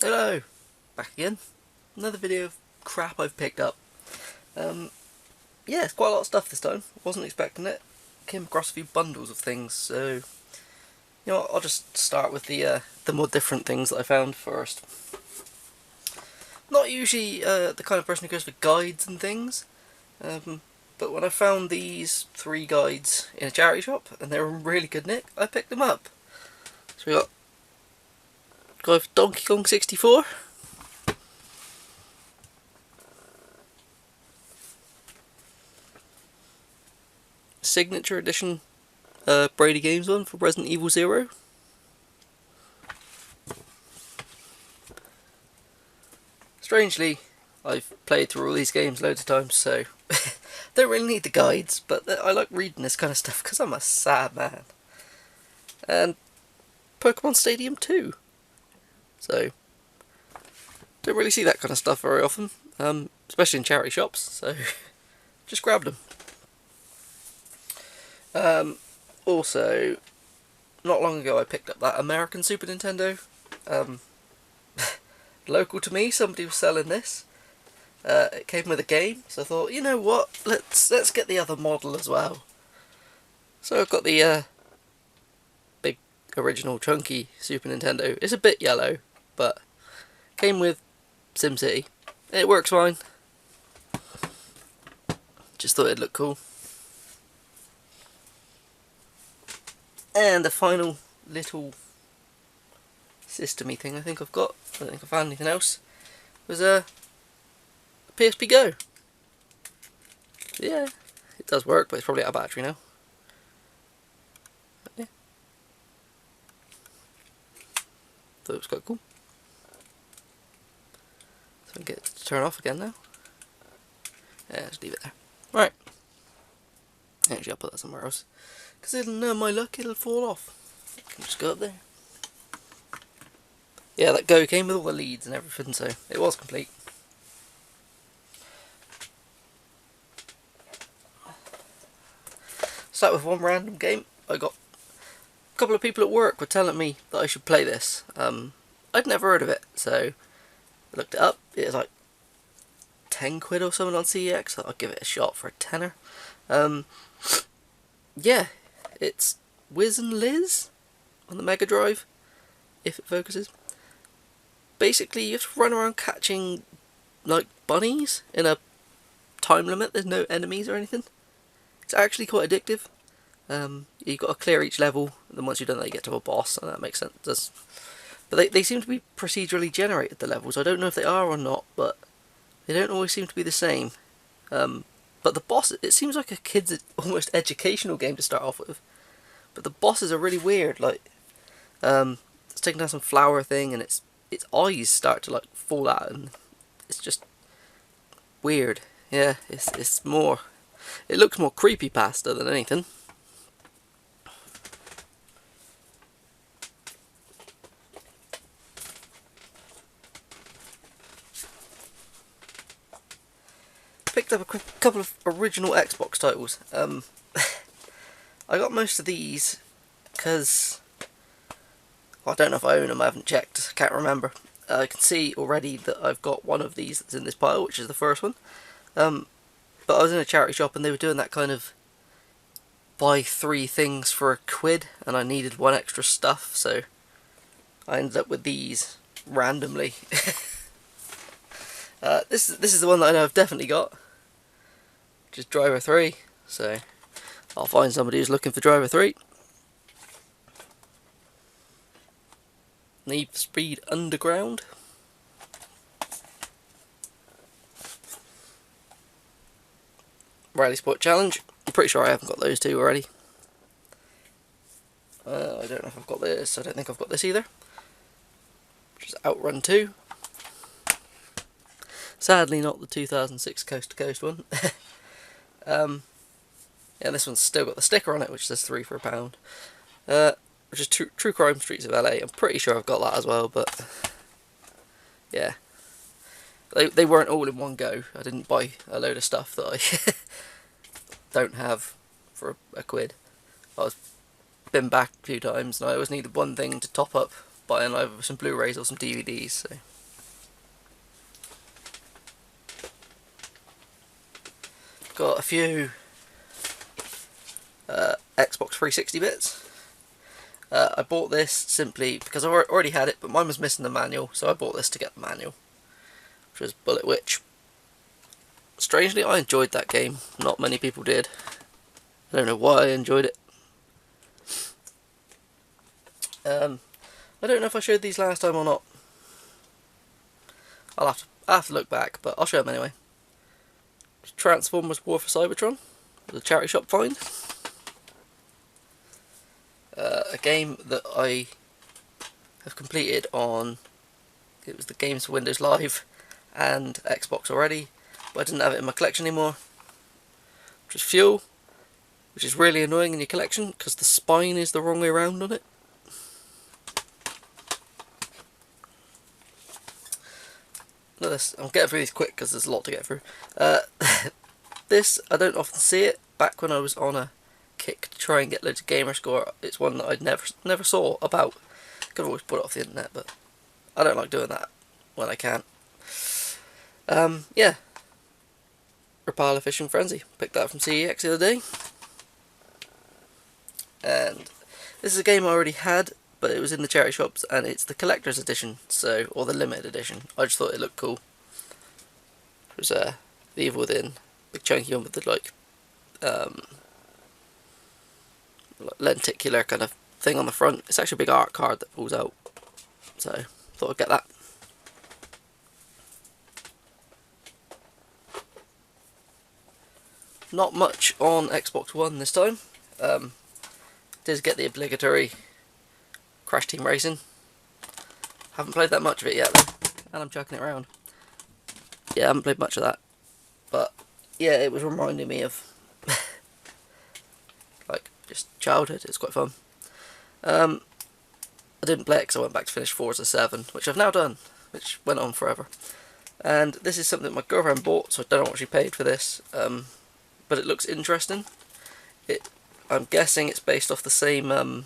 Hello, back again. Another video of crap I've picked up. Yeah, it's quite a lot of stuff this time. Wasn't expecting it. Came across a few bundles of things, so you know what, I'll just start with the more different things that I found first. Not usually the kind of person who goes for guides and things, but when I found these 3 guides in a charity shop and they were in really good nick, I picked them up. So we got guy for Donkey Kong 64. Signature edition Brady Games one for Resident Evil 0. Strangely, I've played through all these games loads of times, so don't really need the guides, but I like reading this kind of stuff because I'm a sad man. And Pokemon Stadium 2. So, don't really see that kind of stuff very often, especially in charity shops, so just grabbed them. Also, not long ago I picked up that American Super Nintendo. Local to me, somebody was selling this. It came with a game, so I thought, you know what, let's get the other model as well. So I've got the big original chunky Super Nintendo. It's a bit yellow, but came with SimCity. It works fine. Just thought it'd look cool. And the final little system-y thing I think I've got, I don't think I found anything else, was a PSP Go. Yeah, it does work, but it's probably out of battery now. But yeah. Thought it was quite cool. So I can get it to turn off again now. Yeah, just leave it there. Right. Actually, I'll put that somewhere else, because it'll, my luck, it'll fall off. I can just go up there. Yeah, that Go came with all the leads and everything, so it was complete. Start with one random game. I got a couple of people at work were telling me that I should play this. I'd never heard of it, so I looked it up. It was like 10 quid or something on CEX, so I'll give it a shot for a tenner. Yeah, it's Wiz and Liz on the Mega Drive, if it focuses. Basically, you have to run around catching, like, bunnies in a time limit. There's no enemies or anything. It's actually quite addictive. You've got to clear each level, and then once you've done that, you get to a boss, and that makes sense. But they seem to be procedurally generated, the levels. I don't know if they are or not, but they don't always seem to be the same. But the boss, it seems like a kid's almost educational game to start off with. But the bosses are really weird. Like, it's taking down some flower thing, and its eyes start to like fall out, and it's just weird. Yeah, it's more. It looks more creepypasta than anything. Picked up a couple of original Xbox titles. I got most of these because, well, I don't know if I own them, I haven't checked, I can't remember. I can see already that I've got one of these that's in this pile, which is the first one. But I was in a charity shop and they were doing that kind of buy 3 things for a quid, and I needed 1 extra stuff, so I ended up with these randomly. This is the one that I know I've definitely got, which is Driver 3, so I'll find somebody who's looking for Driver 3. Need for Speed Underground. Rally Sport Challenge. I'm pretty sure I haven't got those 2 already. I don't know if I've got this. I don't think I've got this either. Which is Outrun 2. Sadly not the 2006 Coast to Coast one. Yeah, this one's still got the sticker on it, which says 3 for £1. Which is True Crime Streets of LA. I'm pretty sure I've got that as well, but yeah. They weren't all in one go. I didn't buy a load of stuff that I don't have for a quid. I've been back a few times and I always needed one thing to top up buying either some Blu-rays or some DVDs, so got a few Xbox 360 bits. I bought this simply because I already had it, but mine was missing the manual, so I bought this to get the manual, which was Bullet Witch. Strangely, I enjoyed that game. Not many people did. I don't know why I enjoyed it. I don't know if I showed these last time or not. I'll have to look back, but I'll show them anyway. Transformers War for Cybertron was a charity shop find. A game that I have completed on, it was the Games for Windows Live and Xbox already, but I didn't have it in my collection anymore, which is Fuel, which is really annoying in your collection because the spine is the wrong way around on it. Look at this, I'm getting through these quick because there's a lot to get through. This, I don't often see it. Back when I was on a kick to try and get loads of gamer score, it's one that I'd never saw about. Could always put it off the internet, but I don't like doing that when I can. Yeah. Rapala Fishing Frenzy. Picked that from CEX the other day. And this is a game I already had, but it was in the charity shops, and it's the collector's edition, or the limited edition. I just thought it looked cool. It was The Evil Within, big chunky one with the lenticular kind of thing on the front. It's actually a big art card that pulls out, so thought I'd get that. Not much on Xbox One this time. Did get the obligatory Crash Team Racing. Haven't played that much of it yet though, and I'm chucking it around. Yeah, I haven't played much of that, but yeah, it was reminding me of like just childhood. It's quite fun. I didn't play it because I went back to finish Forza 7, which I've now done, which went on forever. And this is something my girlfriend bought, so I don't know what she paid for this, but it looks interesting. I'm guessing it's based off the same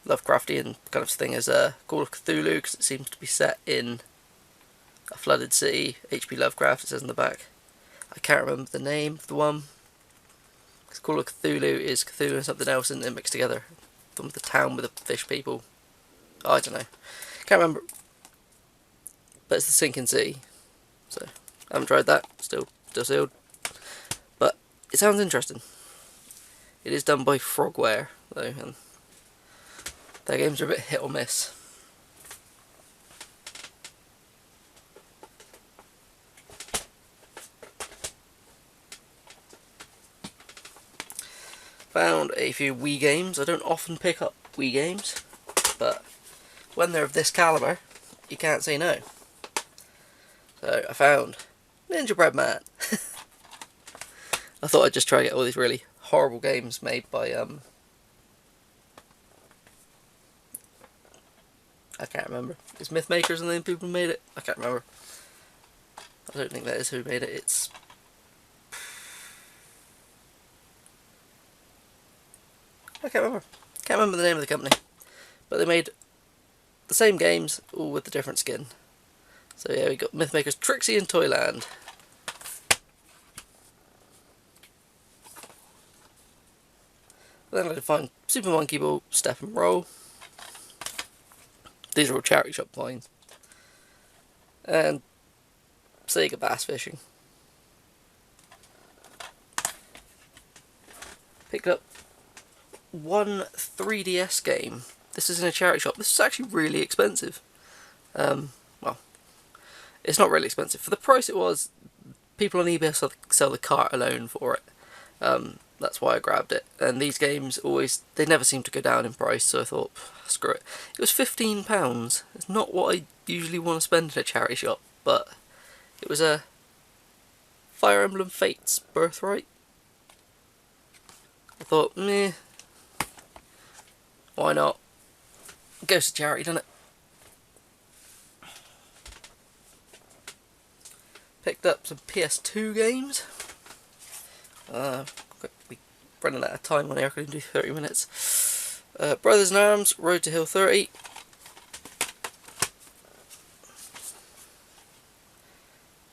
Lovecraftian kind of thing as Call of Cthulhu, because it seems to be set in a flooded city. H.P. Lovecraft, it says in the back. I can't remember the name of the one, because Call of Cthulhu is Cthulhu and something else, and they're mixed together. The one with the town with the fish people. Oh, I don't know. Can't remember. But it's the Sinking Sea. So, I haven't tried that. Still sealed. But it sounds interesting. It is done by Frogware, though, and their games are a bit hit or miss. Found a few Wii games. I don't often pick up Wii games, but when they're of this calibre, you can't say no. So I found Ninja Bread Man. I thought I'd just try to get all these really horrible games made by I can't remember. Is Mythmakers and the people who made it? I can't remember. I don't think that is who made it. It's I can't remember. Can't remember the name of the company. But they made the same games, all with a different skin. So yeah, we got Mythmakers Trixie and Toyland. Then I find Super Monkey Ball, Step and Roll. These are all charity shop finds. And Sega Bass Fishing. Picked up one 3DS game. This is in a charity shop. This is actually really expensive. Well, it's not really expensive. For the price it was, people on eBay sell the cart alone for it. That's why I grabbed it. And these games they never seem to go down in price, so I thought, screw it. It was £15. It's not what I usually want to spend in a charity shop, but it was a Fire Emblem Fates Birthright. I thought, meh, why not? It goes to charity, doesn't it? Picked up some PS2 games. We running out of time on here. I can do 30 minutes. Brothers in Arms, Road to Hill 30.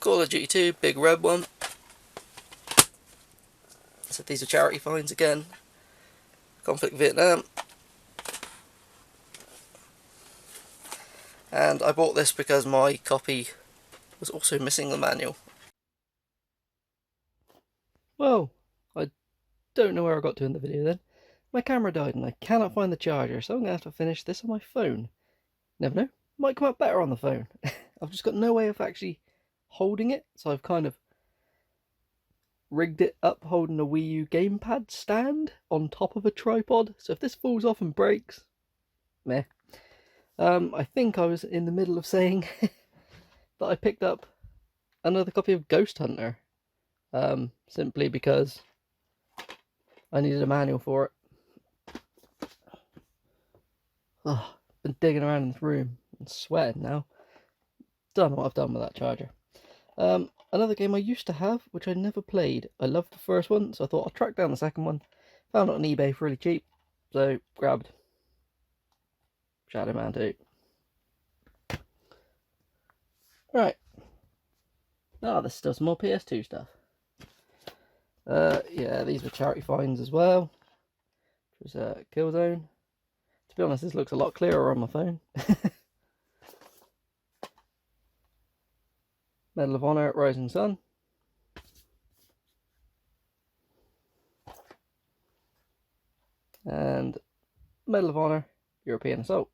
Call of Duty 2, big red one. So these are charity finds again. Conflict Vietnam. And I bought this because my copy was also missing the manual. Well, I don't know where I got to in the video then. My camera died and I cannot find the charger, so I'm going to have to finish this on my phone. Never know, might come out better on the phone. I've just got no way of actually holding it, so I've kind of rigged it up holding a Wii U gamepad stand on top of a tripod, so if this falls off and breaks, meh. I think I was in the middle of saying that I picked up another copy of Ghost Hunter, simply because I needed a manual for it. Oh, been digging around in this room and sweating now. Don't know what I've done with that charger. Another game I used to have, which I never played. I loved the first one, so I thought I'll track down the second one. Found it on eBay for really cheap, so grabbed Shadow Man 2. Right. Oh, there's still some more PS2 stuff. Yeah, these were charity finds as well. Which was Killzone. To be honest, this looks a lot clearer on my phone. Medal of Honor, Rising Sun. And Medal of Honor, European Assault.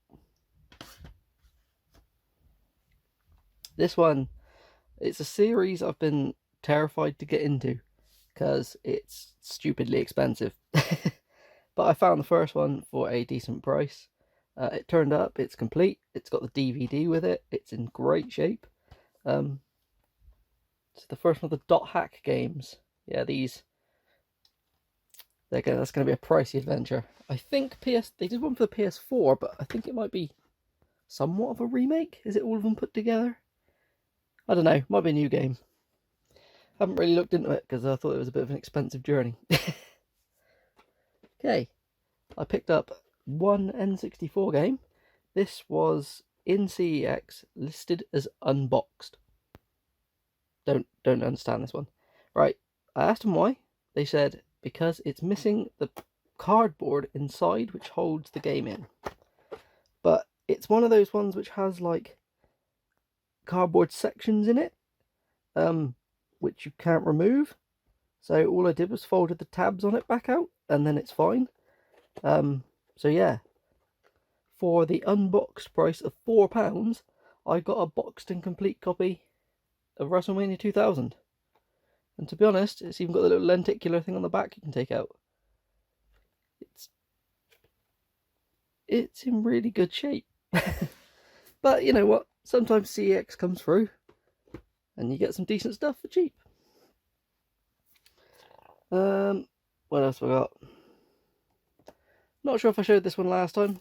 This one, it's a series I've been terrified to get into because it's stupidly expensive. But I found the first one for a decent price. It turned up, it's complete, it's got the DVD with it, it's in great shape. So the first one of the Dot Hack games. Yeah, that's going to be a pricey adventure. I think they did one for the PS4, but I think it might be somewhat of a remake. Is it all of them put together? I don't know, might be a new game. Haven't really looked into it because I thought it was a bit of an expensive journey. Okay, I picked up one N64 game. This was in CEX, listed as unboxed. Don't understand this one. Right, I asked them why. They said because it's missing the cardboard inside which holds the game in. But it's one of those ones which has like cardboard sections in it, which you can't remove. So all I did was folded the tabs on it back out, and then it's fine. So yeah, for the unboxed price of £4, I got a boxed and complete copy of WrestleMania 2000. And to be honest, it's even got the little lenticular thing on the back you can take out. It's in really good shape. But you know what? Sometimes CEX comes through and you get some decent stuff for cheap. What else have I got? Not sure if I showed this one last time.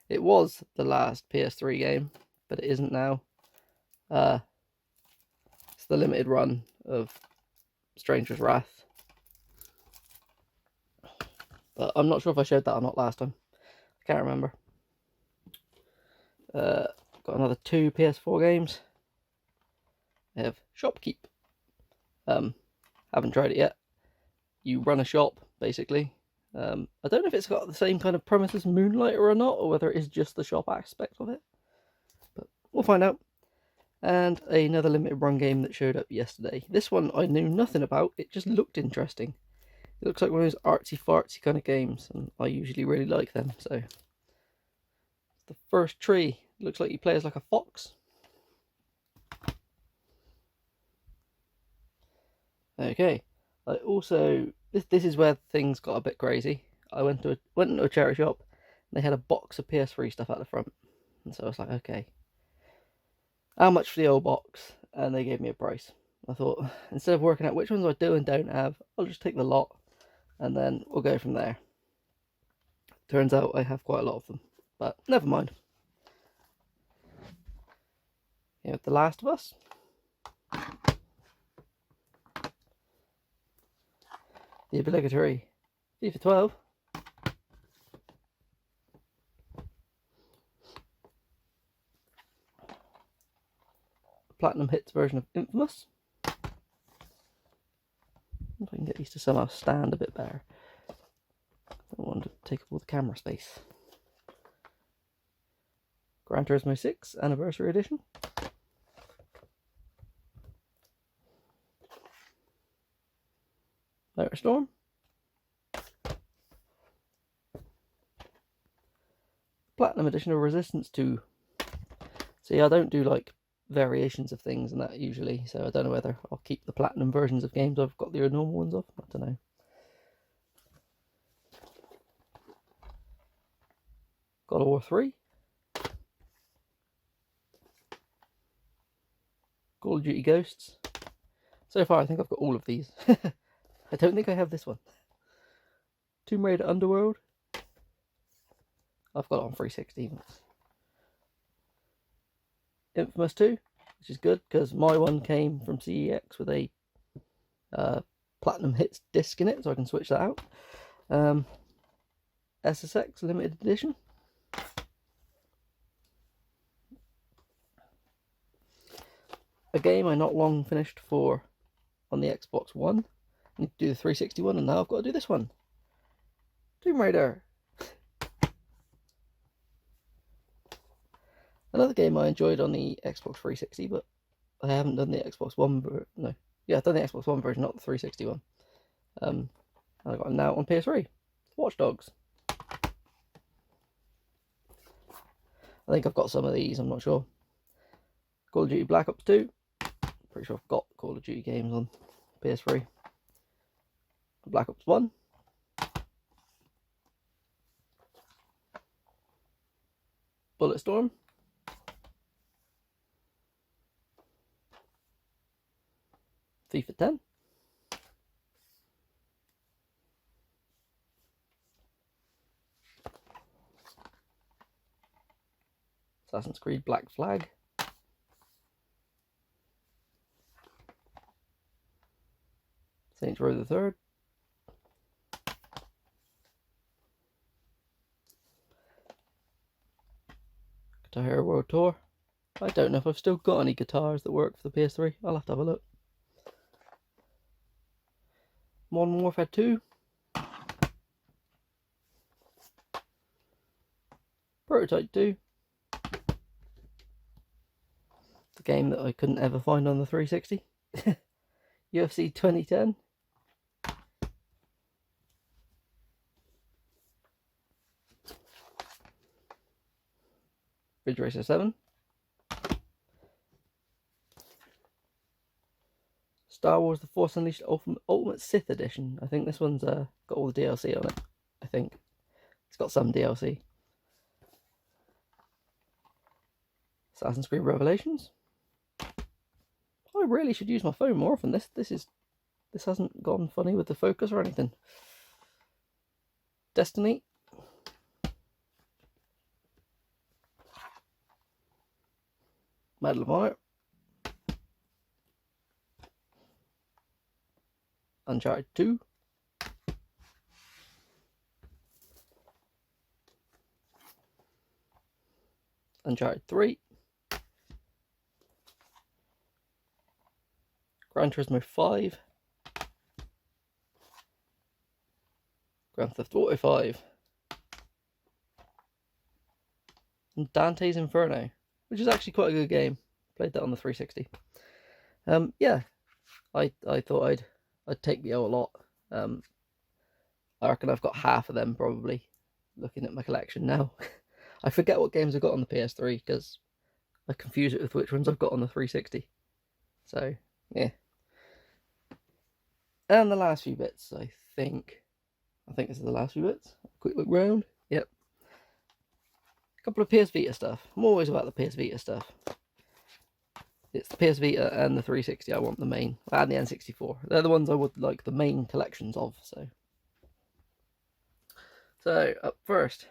It was the last PS3 game, but it isn't now. It's the limited run of Stranger's Wrath. But I'm not sure if I showed that or not last time. I can't remember. Got another 2 PS4 games. I have Shopkeep. Haven't tried it yet. You run a shop, basically. I don't know if it's got the same kind of premise as Moonlighter or not, or whether it is just the shop aspect of it. But we'll find out. And another limited run game that showed up yesterday. This one I knew nothing about, it just looked interesting. It looks like one of those artsy-fartsy kind of games, and I usually really like them, so. The First Tree. It looks like you play as like a fox. Okay. I also, this is where things got a bit crazy. I went into a charity shop, and they had a box of PS3 stuff at the front. And so I was like, okay, how much for the old box? And they gave me a price. I thought, instead of working out which ones I do and don't have, I'll just take the lot, and then we'll go from there. Turns out I have quite a lot of them, but never mind. You have The Last of Us. The obligatory FIFA 12. Platinum Hits version of Infamous. If I can get these to somehow stand a bit better. I don't want to take up all the camera space. Gran Turismo 6 Anniversary Edition. Motor Storm. Platinum Edition of Resistance 2. See, I don't do like variations of things and that usually, so I don't know whether I'll keep the platinum versions of games I've got the normal ones of. I don't know. God of War 3. Call of Duty Ghosts. So far I think I've got all of these. I don't think I have this one. Tomb Raider Underworld. I've got it on 360. Infamous 2, which is good because my one came from CEX with a Platinum Hits disc in it, so I can switch that out. SSX Limited Edition. A game I not long finished for on the Xbox One. I need to do the 360 one, and now I've got to do this one. Tomb Raider. Another game I enjoyed on the Xbox 360, but I haven't done the Xbox One version. No, yeah, I've done the Xbox One version, not the 360 one. I got it now on PS3. Watch Dogs. I think I've got some of these, I'm not sure. Call of Duty Black Ops 2. Pretty sure I've got Call of Duty games on PS3. Black Ops 1. Bulletstorm. FIFA 10. Assassin's Creed Black Flag. Saints Row the Third. Guitar Hero World Tour. I don't know if I've still got any guitars that work for the PS3. I'll have to have a look. Modern Warfare 2. Prototype 2. The game that I couldn't ever find on the 360. UFC 2010. Ridge Racer 7. Star Wars The Force Unleashed Ultimate Sith Edition. I think this one's got all the DLC on it. I think. It's got some DLC. Assassin's Creed Revelations. I really should use my phone more often. This hasn't gone funny with the focus or anything. Destiny. Medal of Honor. Uncharted 2. Uncharted 3. Gran Turismo 5. Grand Theft Auto 5. And Dante's Inferno, which is actually quite a good game. Played that on the 360. Yeah, I thought I'd take the L a lot. I reckon I've got half of them probably. Looking at my collection now, I forget what games I've got on the PS3 because I confuse it with which ones I've got on the 360. So yeah. And the last few bits, I think this is the last few bits. Quick look round. Yep. A couple of PS Vita stuff. I'm always about the PS Vita stuff. It's the PS Vita and the 360 I want the main. And the N64. They're the ones I would like the main collections of. So up first.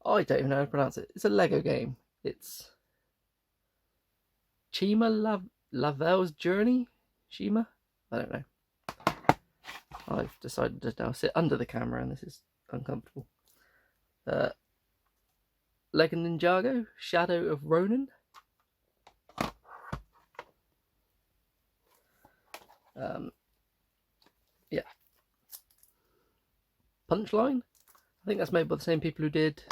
I don't even know how to pronounce it. It's a Lego game. It's Chima Lavelle's Journey? Shima? I don't know. I've decided to now sit under the camera and this is uncomfortable. Lego Ninjago, Shadow of Ronin. Punchline. I think that's made by the same people who did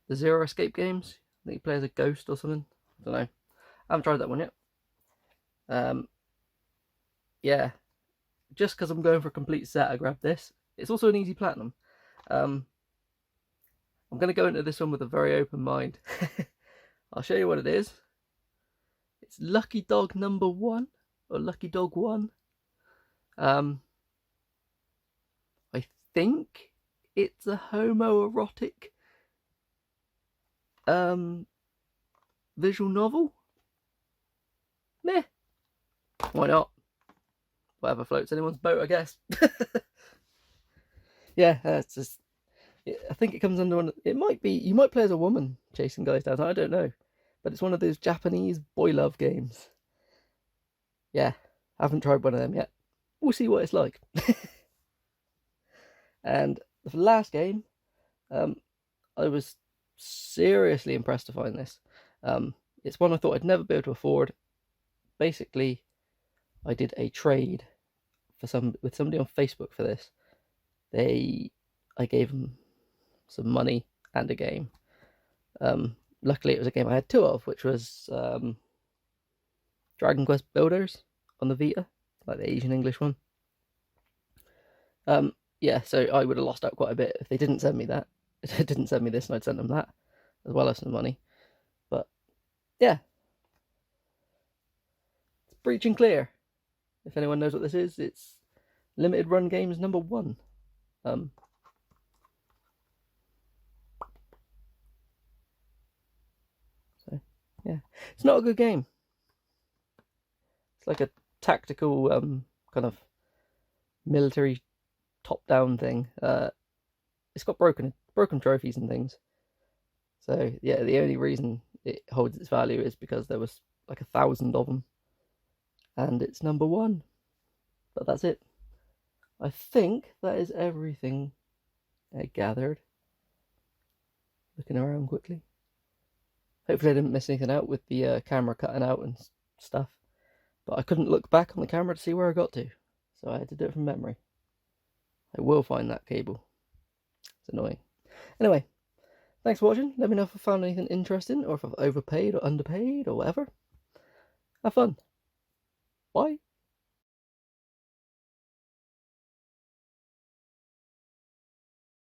the Zero Escape games. I think you play as a ghost or something. I don't know. I haven't tried that one yet. Yeah, just because I'm going for a complete set, I grabbed this. It's also an easy platinum. I'm going to go into this one with a very open mind. I'll show you what it is. It's Lucky Dog number 1, or Lucky Dog 1. I think it's a homoerotic visual novel. Meh. Why not? Whatever floats anyone's boat, I guess. Yeah, it's just. I think it comes under one. It might be. You might play as a woman chasing guys down. I don't know, but it's one of those Japanese boy love games. Yeah, I haven't tried one of them yet. We'll see what it's like. And the last game, I was seriously impressed to find this. It's one I thought I'd never be able to afford. Basically, I did a trade with somebody on Facebook for this. I gave them some money and a game. Luckily, it was a game I had 2 of, which was Dragon Quest Builders on the Vita, like the Asian English one. Yeah, so I would have lost out quite a bit if they didn't send me that. If they didn't send me this, and I'd sent them that, as well as some money. But yeah, it's Breach and Clear. If anyone knows what this is, it's Limited Run Games number 1. So yeah, it's not a good game. It's like a tactical kind of military top-down thing. It's got broken trophies and things. So yeah, the only reason it holds its value is because there was like 1,000 of them, and it's number 1. But that's it. I think that is everything I gathered. Looking around quickly. Hopefully I didn't miss anything out with the camera cutting out and stuff. But I couldn't look back on the camera to see where I got to, so I had to do it from memory. I will find that cable. It's annoying. Anyway, thanks for watching. Let me know if I found anything interesting, or if I've overpaid or underpaid or whatever. Have fun. Bye.